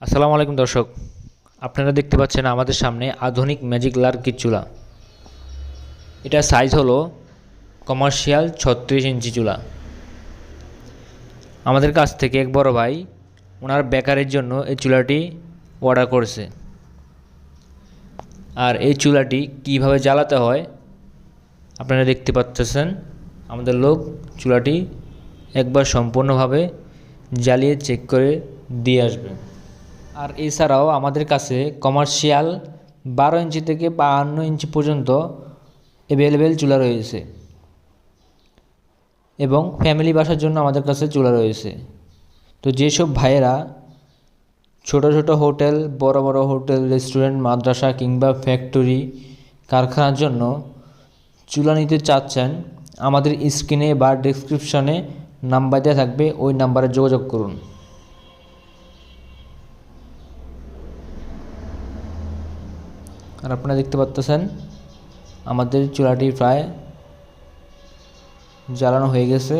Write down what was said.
আসসালামু আলাইকুম দর্শক, আপনারা দেখতে পাচ্ছেন আমাদের সামনে আধুনিক ম্যাজিক লার্কি চুলা। এটা সাইজ হলো কমার্শিয়াল 36 ইঞ্চি চুলা। আমাদের কাছ থেকে এক বড় ভাই ওনার বেকারের জন্য এই চুলাটি অর্ডার করেছে। আর এই চুলাটি কিভাবে জ্বালাতে হয় আপনারা দেখতে পাচ্ছেন। আমাদের লোক চুলাটি একবার সম্পূর্ণভাবে জ্বালিয়ে চেক করে দিয়ে আসবে। আর এছাড়াও আমাদের কাছে কমার্শিয়াল 12 ইঞ্চি থেকে 52 ইঞ্চি পর্যন্ত অ্যাভেলেবেল চুলা রয়েছে এবং ফ্যামিলি বাসার জন্য আমাদের কাছে চুলা রয়েছে। তো যেসব ভাইয়েরা ছোট ছোট হোটেল, বড় বড় হোটেল, রেস্টুরেন্ট, মাদ্রাসা কিংবা ফ্যাক্টরি, কারখানার জন্য চুলা নিতে চাচ্ছেন, আমাদের স্ক্রিনে বা ডেসক্রিপশনে নাম্বার দেওয়া থাকবে, ওই নাম্বারে যোগাযোগ করুন। আর আপনারা দেখতে পাচ্ছেন আমাদের চুলাটি প্রায় জ্বালানো হয়ে গেছে।